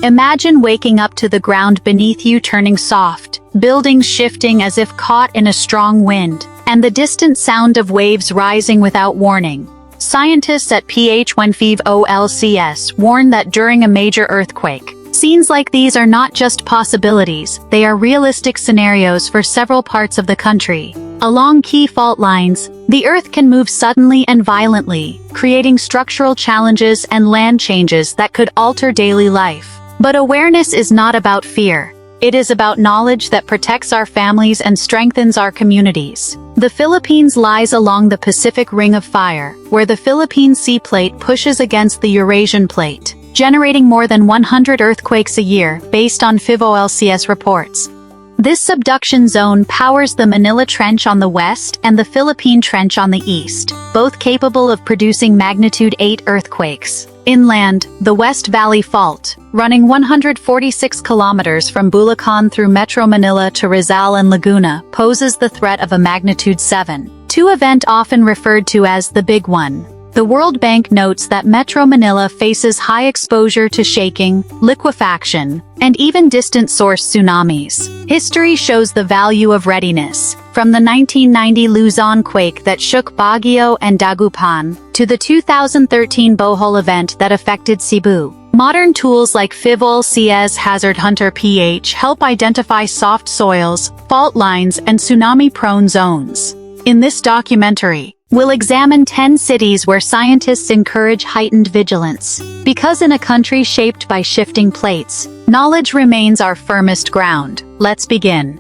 Imagine waking up to the ground beneath you turning soft, buildings shifting as if caught in a strong wind, and the distant sound of waves rising without warning. Scientists at PHIVOLCS warn that during a major earthquake, scenes like these are not just possibilities, they are realistic scenarios for several parts of the country. Along key fault lines, the Earth can move suddenly and violently, creating structural challenges and land changes that could alter daily life. But awareness is not about fear. It is about knowledge that protects our families and strengthens our communities. The Philippines lies along the Pacific Ring of Fire, where the Philippine Sea Plate pushes against the Eurasian Plate, generating more than 100 earthquakes a year, based on PHIVOLCS reports. This subduction zone powers the Manila Trench on the west and the Philippine Trench on the east, both capable of producing magnitude 8 earthquakes. Inland, the West Valley Fault, running 146 kilometers from Bulacan through Metro Manila to Rizal and Laguna, poses the threat of a magnitude 7, event often referred to as the Big One. The World Bank notes that Metro Manila faces high exposure to shaking, liquefaction, and even distant source tsunamis. History shows the value of readiness, from the 1990 Luzon quake that shook Baguio and Dagupan, to the 2013 Bohol event that affected Cebu. Modern tools like PHIVOLCS Hazard Hunter PH help identify soft soils, fault lines, and tsunami-prone zones. In this documentary, we'll examine 10 cities where scientists encourage heightened vigilance. Because in a country shaped by shifting plates, knowledge remains our firmest ground. Let's begin.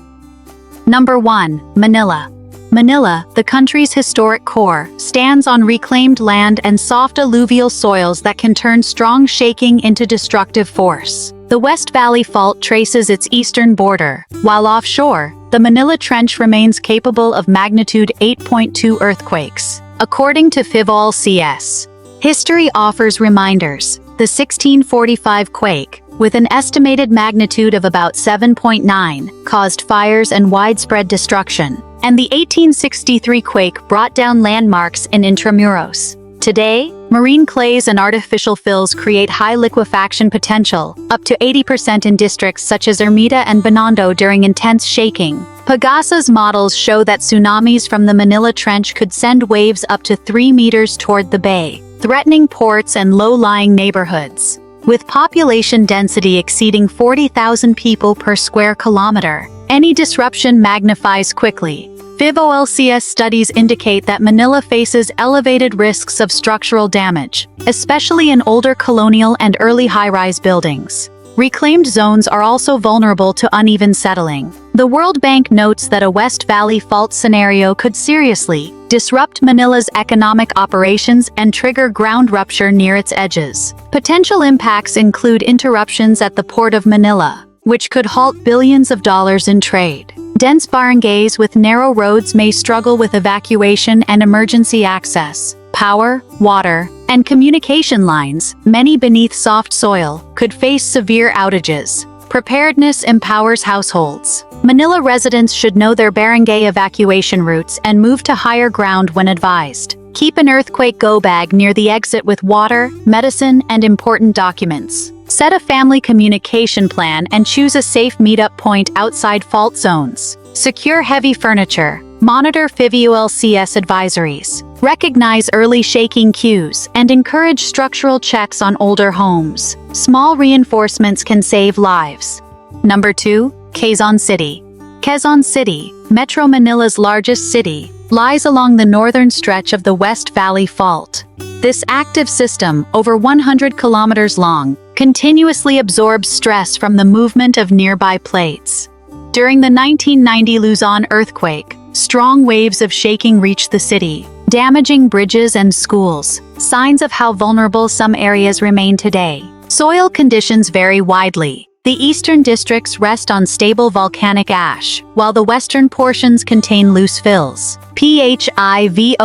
Number 1. Manila. Manila, the country's historic core, stands on reclaimed land and soft alluvial soils that can turn strong shaking into destructive force. The West Valley Fault traces its eastern border, while offshore, the Manila Trench remains capable of magnitude 8.2 earthquakes. According to PHIVOLCS, history offers reminders. The 1645 quake, with an estimated magnitude of about 7.9, caused fires and widespread destruction, and the 1863 quake brought down landmarks in Intramuros. Today, marine clays and artificial fills create high liquefaction potential, up to 80% in districts such as Ermita and Binondo during intense shaking. Pegasa's models show that tsunamis from the Manila Trench could send waves up to 3 meters toward the bay, threatening ports and low-lying neighborhoods. With population density exceeding 40,000 people per square kilometer, any disruption magnifies quickly. PHIVOLCS studies indicate that Manila faces elevated risks of structural damage, especially in older colonial and early high-rise buildings. Reclaimed zones are also vulnerable to uneven settling. The World Bank notes that a West Valley Fault scenario could seriously disrupt Manila's economic operations and trigger ground rupture near its edges. Potential impacts include interruptions at the Port of Manila, which could halt billions of dollars in trade. Dense barangays with narrow roads may struggle with evacuation and emergency access. Power, water, and communication lines, many beneath soft soil, could face severe outages. Preparedness empowers households. Manila residents should know their barangay evacuation routes and move to higher ground when advised. Keep an earthquake go bag near the exit with water, medicine, and important documents. Set a family communication plan and choose a safe meetup point outside fault zones. Secure heavy furniture. Monitor PHIVOLCS advisories. Recognize early shaking cues and encourage structural checks on older homes. Small reinforcements can save lives. Number 2. Quezon City. Quezon City, Metro Manila's largest city, lies along the northern stretch of the West Valley Fault. This active system, over 100 kilometers long, continuously absorbs stress from the movement of nearby plates. During the 1990 Luzon earthquake, strong waves of shaking reached the city, damaging bridges and schools, signs of how vulnerable some areas remain today. Soil conditions vary widely. The eastern districts rest on stable volcanic ash, while the western portions contain loose fills. PHIVOLCS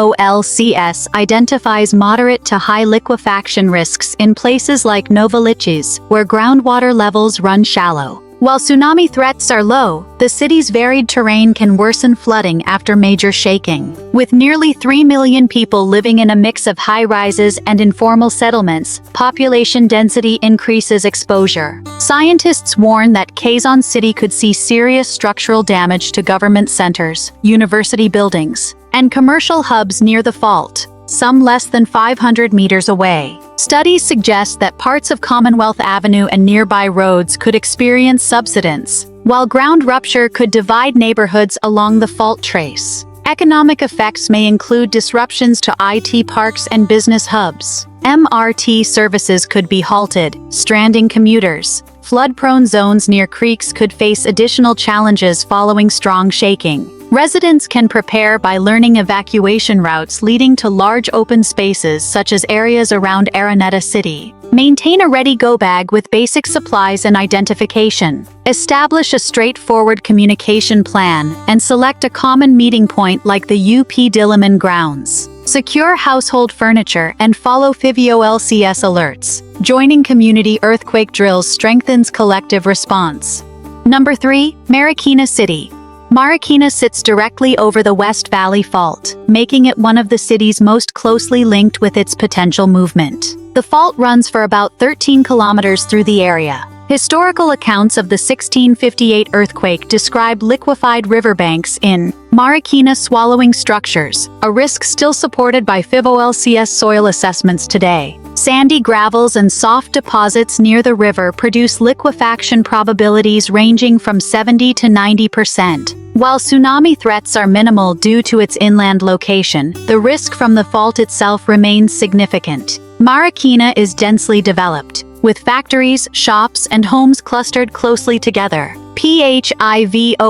identifies moderate to high liquefaction risks in places like Novaliches, where groundwater levels run shallow. While tsunami threats are low, the city's varied terrain can worsen flooding after major shaking. With nearly 3 million people living in a mix of high-rises and informal settlements, population density increases exposure. Scientists warn that Quezon City could see serious structural damage to government centers, university buildings, and commercial hubs near the fault, some less than 500 meters away. Studies suggest that parts of Commonwealth Avenue and nearby roads could experience subsidence, while ground rupture could divide neighborhoods along the fault trace. Economic effects may include disruptions to IT parks and business hubs. MRT services could be halted, stranding commuters. Flood-prone zones near creeks could face additional challenges following strong shaking. Residents can prepare by learning evacuation routes leading to large open spaces such as areas around Araneta City. Maintain a ready go-bag with basic supplies and identification. Establish a straightforward communication plan and select a common meeting point like the UP Diliman grounds. Secure household furniture and follow PHIVOLCS alerts. Joining community earthquake drills strengthens collective response. Number 3. Marikina City. Marikina sits directly over the West Valley Fault, making it one of the cities most closely linked with its potential movement. The fault runs for about 13 kilometers through the area. Historical accounts of the 1658 earthquake describe liquefied riverbanks in Marikina swallowing structures, a risk still supported by PHIVOLCS soil assessments today. Sandy gravels and soft deposits near the river produce liquefaction probabilities ranging from 70 to 90%. While tsunami threats are minimal due to its inland location, the risk from the fault itself remains significant. Marikina is densely developed, with factories, shops, and homes clustered closely together. PHIVOLCS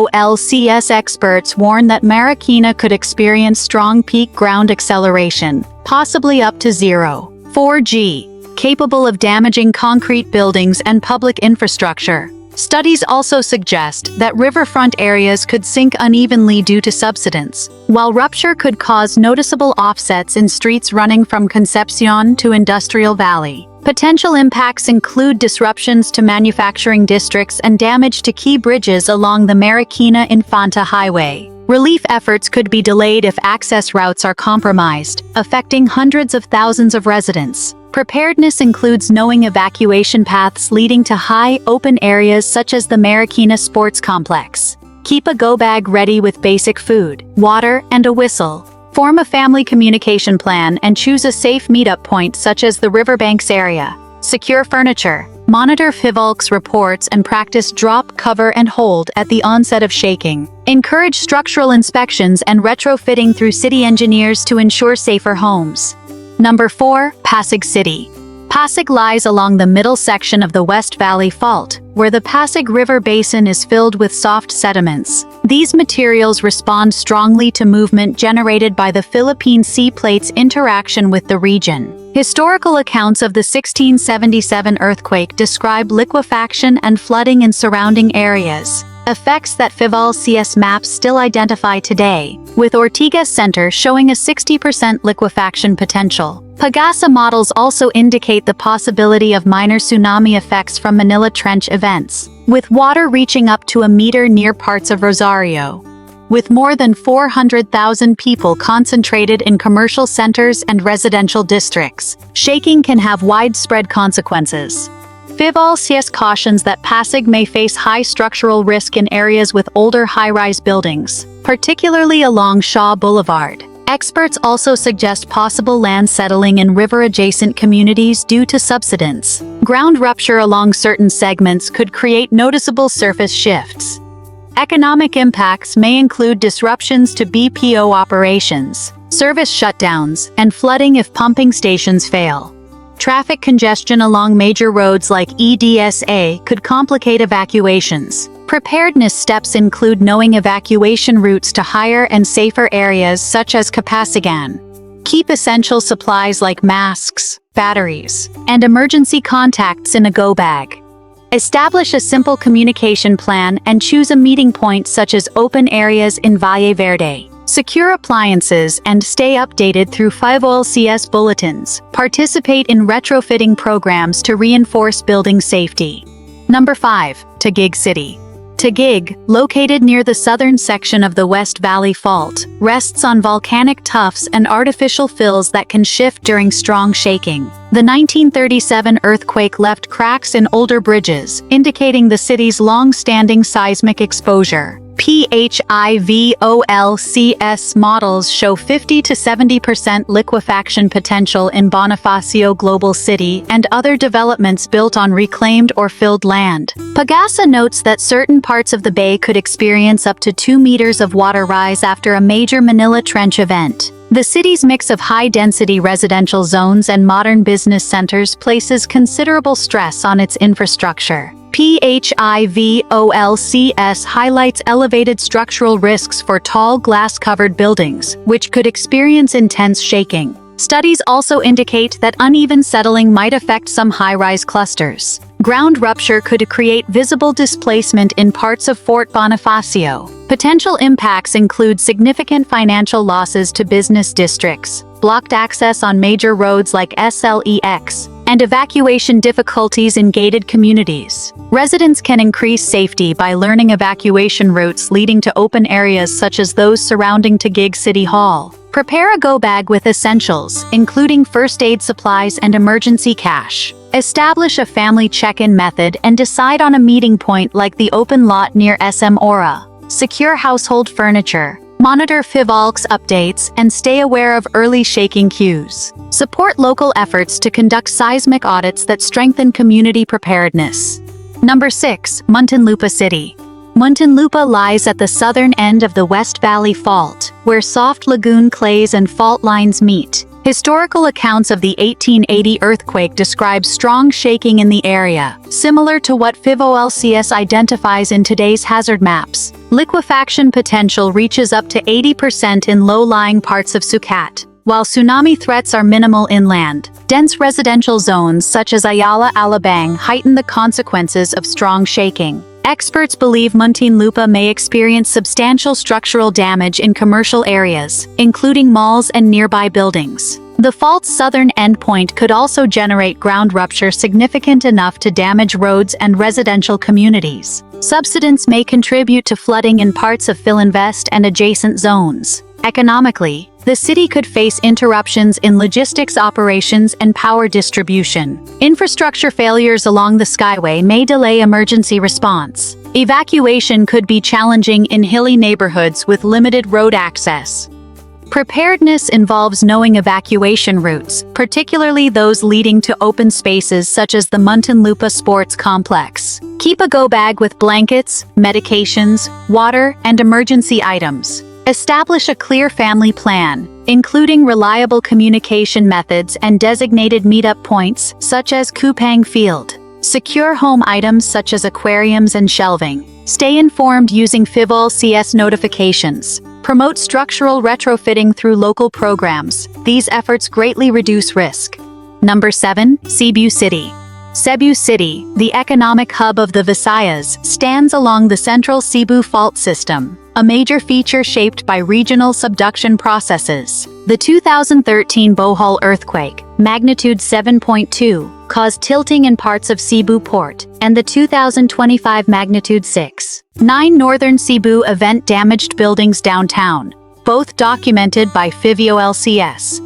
experts warn that Marikina could experience strong peak ground acceleration, possibly up to 0.4 g, capable of damaging concrete buildings and public infrastructure. Studies also suggest that riverfront areas could sink unevenly due to subsidence, while rupture could cause noticeable offsets in streets running from Concepcion to Industrial Valley. Potential impacts include disruptions to manufacturing districts and damage to key bridges along the Marikina-Infanta Highway. Relief efforts could be delayed if access routes are compromised, affecting hundreds of thousands of residents. Preparedness includes knowing evacuation paths leading to high, open areas such as the Marikina Sports Complex. Keep a go-bag ready with basic food, water, and a whistle. Form a family communication plan and choose a safe meetup point such as the riverbanks area. Secure furniture. Monitor PHIVOLCS reports and practice drop, cover, and hold at the onset of shaking. Encourage structural inspections and retrofitting through city engineers to ensure safer homes. Number 4. Pasig City. Pasig lies along the middle section of the West Valley Fault, where the Pasig River basin is filled with soft sediments. These materials respond strongly to movement generated by the Philippine sea plate's interaction with the region. Historical accounts of the 1677 earthquake describe liquefaction and flooding in surrounding areas, effects that PHIVOLCS maps still identify today, with Ortigas Center showing a 60% liquefaction potential. Pagasa models also indicate the possibility of minor tsunami effects from Manila Trench events, with water reaching up to a meter near parts of Rosario. With more than 400,000 people concentrated in commercial centers and residential districts, shaking can have widespread consequences. PHIVOLCS cautions that Pasig may face high structural risk in areas with older high-rise buildings, particularly along Shaw Boulevard. Experts also suggest possible land settling in river-adjacent communities due to subsidence. Ground rupture along certain segments could create noticeable surface shifts. Economic impacts may include disruptions to BPO operations, service shutdowns, and flooding if pumping stations fail. Traffic congestion along major roads like EDSA could complicate evacuations. Preparedness steps include knowing evacuation routes to higher and safer areas such as Capasigan. Keep essential supplies like masks, batteries, and emergency contacts in a go-bag. Establish a simple communication plan and choose a meeting point such as open areas in Valle Verde. Secure appliances and stay updated through PHIVOLCS bulletins. Participate in retrofitting programs to reinforce building safety. Number 5. Taguig City. Taguig, located near the southern section of the West Valley Fault, rests on volcanic tuffs and artificial fills that can shift during strong shaking. The 1937 earthquake left cracks in older bridges, indicating the city's long-standing seismic exposure. PHIVOLCS models show 50 to 70% liquefaction potential in Bonifacio Global City and other developments built on reclaimed or filled land. Pagasa notes that certain parts of the bay could experience up to 2 meters of water rise after a major Manila Trench event. The city's mix of high-density residential zones and modern business centers places considerable stress on its infrastructure. PHIVOLCS highlights elevated structural risks for tall glass-covered buildings, which could experience intense shaking. Studies also indicate that uneven settling might affect some high-rise clusters. Ground rupture could create visible displacement in parts of Fort Bonifacio. Potential impacts include significant financial losses to business districts, blocked access on major roads like SLEX, and evacuation difficulties in gated communities. Residents can increase safety by learning evacuation routes leading to open areas such as those surrounding Taguig City Hall. Prepare a go bag with essentials, including first aid supplies and emergency cash. Establish a family check-in method and decide on a meeting point like the open lot near SM Aura. Secure household furniture. Monitor PHIVOLCS updates and stay aware of early shaking cues. Support local efforts to conduct seismic audits that strengthen community preparedness. Number 6. Muntinlupa City. Muntinlupa lies at the southern end of the West Valley Fault, where soft lagoon clays and fault lines meet. Historical accounts of the 1880 earthquake describe strong shaking in the area, similar to what PHIVOLCS identifies in today's hazard maps. Liquefaction potential reaches up to 80% in low-lying parts of Sucat, while tsunami threats are minimal inland. Dense residential zones such as Ayala Alabang heighten the consequences of strong shaking. Experts believe Muntinlupa may experience substantial structural damage in commercial areas, including malls and nearby buildings. The fault's southern endpoint could also generate ground rupture significant enough to damage roads and residential communities. Subsidence may contribute to flooding in parts of Philinvest and adjacent zones. Economically, the city could face interruptions in logistics operations and power distribution. Infrastructure failures along the skyway may delay emergency response. Evacuation could be challenging in hilly neighborhoods with limited road access. Preparedness involves knowing evacuation routes, particularly those leading to open spaces such as the Muntinlupa Sports Complex. Keep a go bag with blankets, medications, water, and emergency items. Establish a clear family plan, including reliable communication methods and designated meetup points, such as Kupang Field. Secure home items such as aquariums and shelving. Stay informed using PHIVOLCS notifications. Promote structural retrofitting through local programs. These efforts greatly reduce risk. Number 7. Cebu City. Cebu City, the economic hub of the Visayas, stands along the central Cebu Fault System, a major feature shaped by regional subduction processes. The 2013 Bohol earthquake, magnitude 7.2, caused tilting in parts of Cebu Port, and the 2025 magnitude 6.9 northern Cebu event damaged buildings downtown, both documented by PHIVOLCS.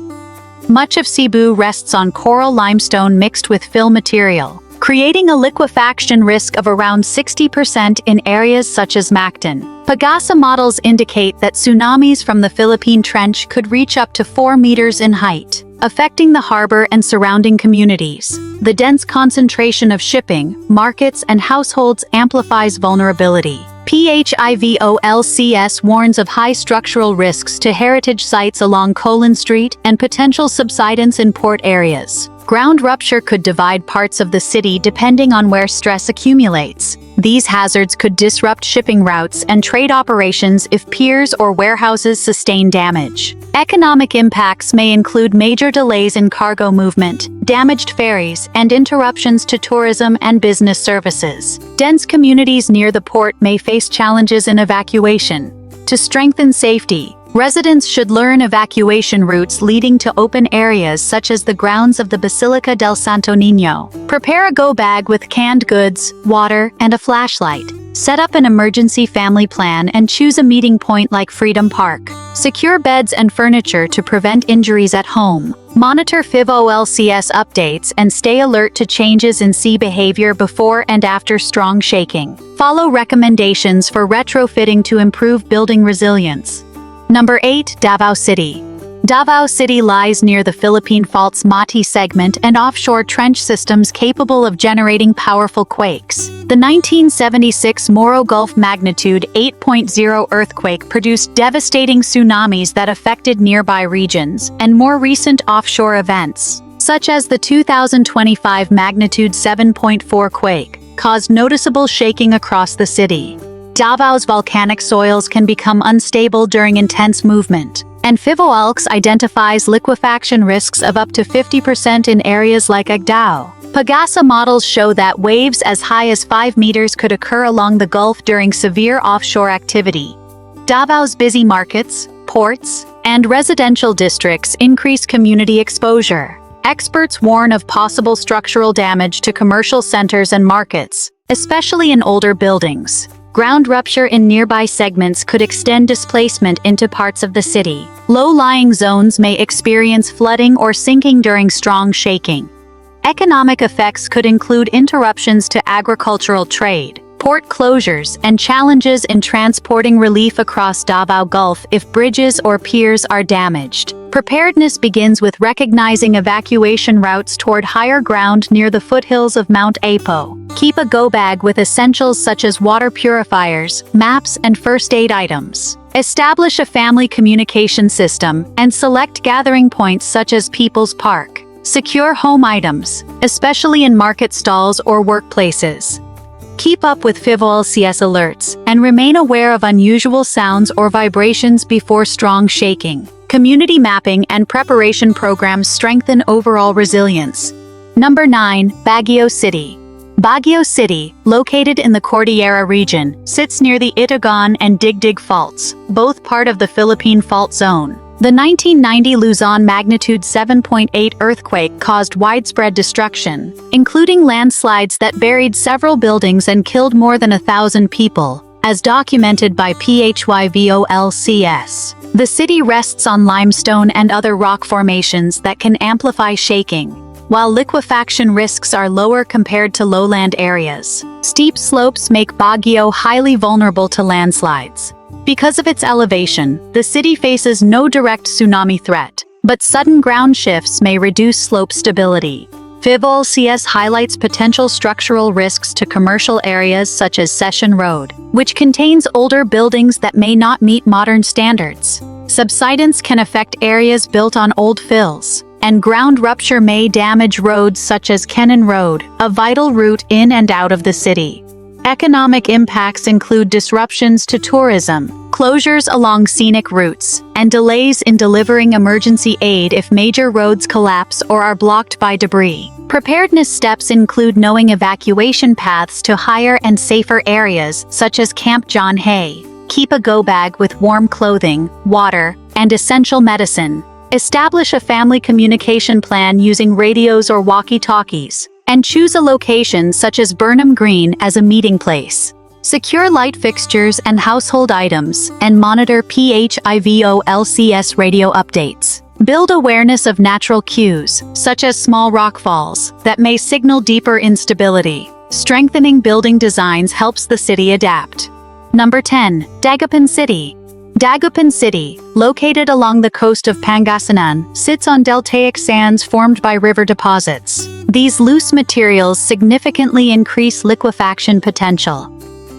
Much of Cebu rests on coral limestone mixed with fill material, creating a liquefaction risk of around 60% in areas such as Mactan. Pagasa models indicate that tsunamis from the Philippine Trench could reach up to 4 meters in height, affecting the harbor and surrounding communities. The dense concentration of shipping, markets, and households amplifies vulnerability. PHIVOLCS warns of high structural risks to heritage sites along Colon Street and potential subsidence in port areas. Ground rupture could divide parts of the city depending on where stress accumulates. These hazards could disrupt shipping routes and trade operations if piers or warehouses sustain damage. Economic impacts may include major delays in cargo movement, damaged ferries, and interruptions to tourism and business services. Dense communities near the port may face challenges in evacuation. To strengthen safety, Residents should learn evacuation routes leading to open areas such as the grounds of the Basilica del Santo Niño. Prepare a go bag with canned goods, water, and a flashlight. Set up an emergency family plan and choose a meeting point like Freedom Park. Secure beds and furniture to prevent injuries at home. Monitor PHIVOLCS updates and stay alert to changes in sea behavior before and after strong shaking. Follow recommendations for retrofitting to improve building resilience. Number 8. Davao City. Davao City lies near the Philippine Fault's Mati segment and offshore trench systems capable of generating powerful quakes. The 1976 Moro Gulf magnitude 8.0 earthquake produced devastating tsunamis that affected nearby regions, and more recent offshore events, such as the 2025 magnitude 7.4 quake, caused noticeable shaking across the city. Davao's volcanic soils can become unstable during intense movement, and PHIVOLCS identifies liquefaction risks of up to 50% in areas like Agdao. Pagasa models show that waves as high as 5 meters could occur along the Gulf during severe offshore activity. Davao's busy markets, ports, and residential districts increase community exposure. Experts warn of possible structural damage to commercial centers and markets, especially in older buildings. Ground rupture in nearby segments could extend displacement into parts of the city. Low-lying zones may experience flooding or sinking during strong shaking. Economic effects could include interruptions to agricultural trade, port closures, and challenges in transporting relief across Davao Gulf if bridges or piers are damaged. Preparedness begins with recognizing evacuation routes toward higher ground near the foothills of Mount Apo. Keep a go bag with essentials such as water purifiers, maps, and first aid items. Establish a family communication system and select gathering points such as People's Park. Secure home items, especially in market stalls or workplaces. Keep up with PHIVOLCS alerts and remain aware of unusual sounds or vibrations before strong shaking. Community mapping and preparation programs strengthen overall resilience. Number 9. Baguio City. Baguio City, located in the Cordillera region, sits near the Itagon and Digdig faults, both part of the Philippine Fault Zone. The 1990 Luzon magnitude 7.8 earthquake caused widespread destruction, including landslides that buried several buildings and killed more than 1,000 people, as documented by PHIVOLCS. The city rests on limestone and other rock formations that can amplify shaking, while liquefaction risks are lower compared to lowland areas. Steep slopes make Baguio highly vulnerable to landslides. Because of its elevation, the city faces no direct tsunami threat, but sudden ground shifts may reduce slope stability. PHIVOLCS highlights potential structural risks to commercial areas such as Session Road, which contains older buildings that may not meet modern standards. Subsidence can affect areas built on old fills, and ground rupture may damage roads such as Kenan Road, a vital route in and out of the city. Economic impacts include disruptions to tourism, closures along scenic routes, and delays in delivering emergency aid if major roads collapse or are blocked by debris. Preparedness steps include knowing evacuation paths to higher and safer areas, such as Camp John Hay. Keep a go bag with warm clothing, water, and essential medicine. Establish a family communication plan using radios or walkie-talkies, and choose a location such as Burnham Green as a meeting place. Secure light fixtures and household items, and monitor PHIVOLCS radio updates. Build awareness of natural cues, such as small rockfalls, that may signal deeper instability. Strengthening building designs helps the city adapt. Number 10. Dagupan City. Dagupan City, located along the coast of Pangasinan, sits on deltaic sands formed by river deposits. These loose materials significantly increase liquefaction potential.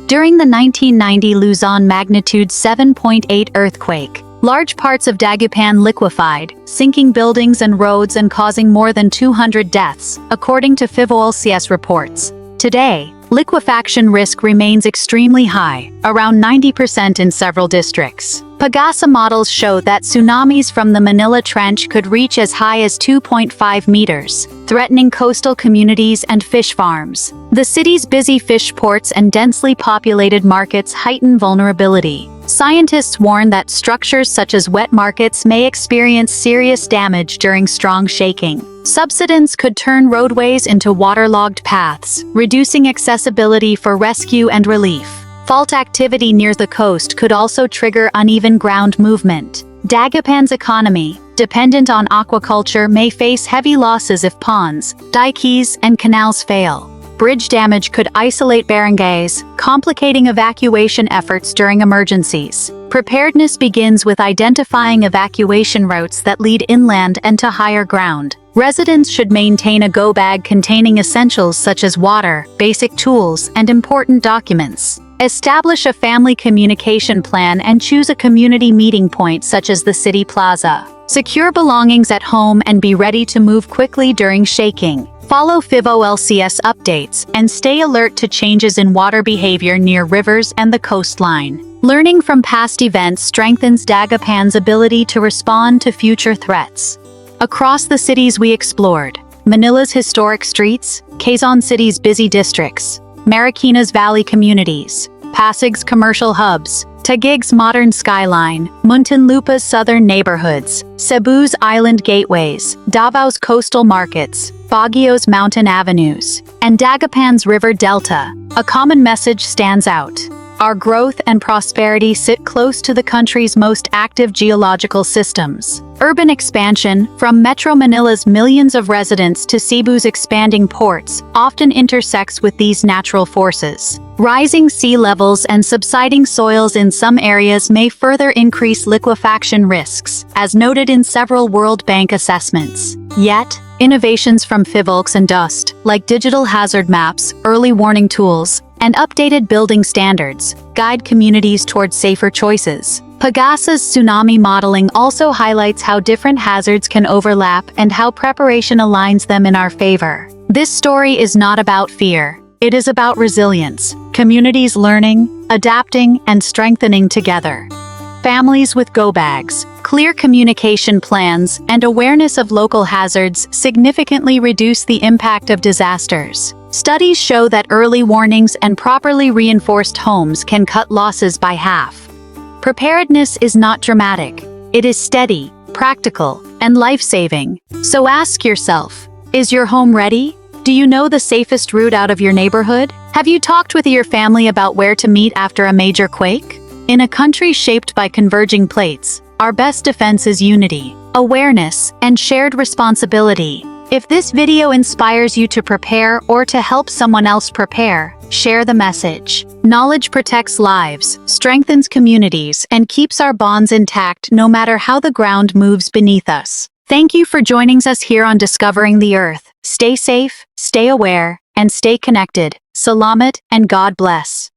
During the 1990 Luzon magnitude 7.8 earthquake, large parts of Dagupan liquefied, sinking buildings and roads and causing more than 200 deaths, according to PHIVOLCS reports. Today, liquefaction risk remains extremely high, around 90% in several districts. Pagasa models show that tsunamis from the Manila Trench could reach as high as 2.5 meters, threatening coastal communities and fish farms. The city's busy fish ports and densely populated markets heighten vulnerability. Scientists warn that structures such as wet markets may experience serious damage during strong shaking. Subsidence could turn roadways into waterlogged paths, reducing accessibility for rescue and relief. Fault activity near the coast could also trigger uneven ground movement. Dagupan's economy, dependent on aquaculture, may face heavy losses if ponds, dikes, and canals fail. Bridge damage could isolate barangays, complicating evacuation efforts during emergencies. Preparedness begins with identifying evacuation routes that lead inland and to higher ground. Residents should maintain a go bag containing essentials such as water, basic tools, and important documents. Establish a family communication plan and choose a community meeting point such as the city plaza. Secure belongings at home and be ready to move quickly during shaking. Follow PHIVOLCS updates and stay alert to changes in water behavior near rivers and the coastline. Learning from past events strengthens Dagupan's ability to respond to future threats. Across the cities we explored, Manila's historic streets, Quezon City's busy districts, Marikina's valley communities, Pasig's commercial hubs, Taguig's modern skyline, Muntinlupa's southern neighborhoods, Cebu's island gateways, Davao's coastal markets, Baguio's mountain avenues, and Dagupan's river delta, a common message stands out. Our growth and prosperity sit close to the country's most active geological systems. Urban expansion, from Metro Manila's millions of residents to Cebu's expanding ports, often intersects with these natural forces. Rising sea levels and subsiding soils in some areas may further increase liquefaction risks, as noted in several World Bank assessments. Yet, innovations from PHIVOLCS and DUST, like digital hazard maps, early warning tools, and updated building standards, guide communities towards safer choices. Pagasa's tsunami modeling also highlights how different hazards can overlap and how preparation aligns them in our favor. This story is not about fear. It is about resilience, communities learning, adapting, and strengthening together. Families with go bags, clear communication plans, and awareness of local hazards significantly reduce the impact of disasters. Studies show that early warnings and properly reinforced homes can cut losses by half. Preparedness is not dramatic. It is steady, practical, and life-saving. So ask yourself, is your home ready? Do you know the safest route out of your neighborhood? Have you talked with your family about where to meet after a major quake? In a country shaped by converging plates, our best defense is unity, awareness, and shared responsibility. If this video inspires you to prepare or to help someone else prepare, share the message. Knowledge protects lives, strengthens communities, and keeps our bonds intact no matter how the ground moves beneath us. Thank you for joining us here on Discovering the Earth. Stay safe, stay aware, and stay connected. Salamat and God bless.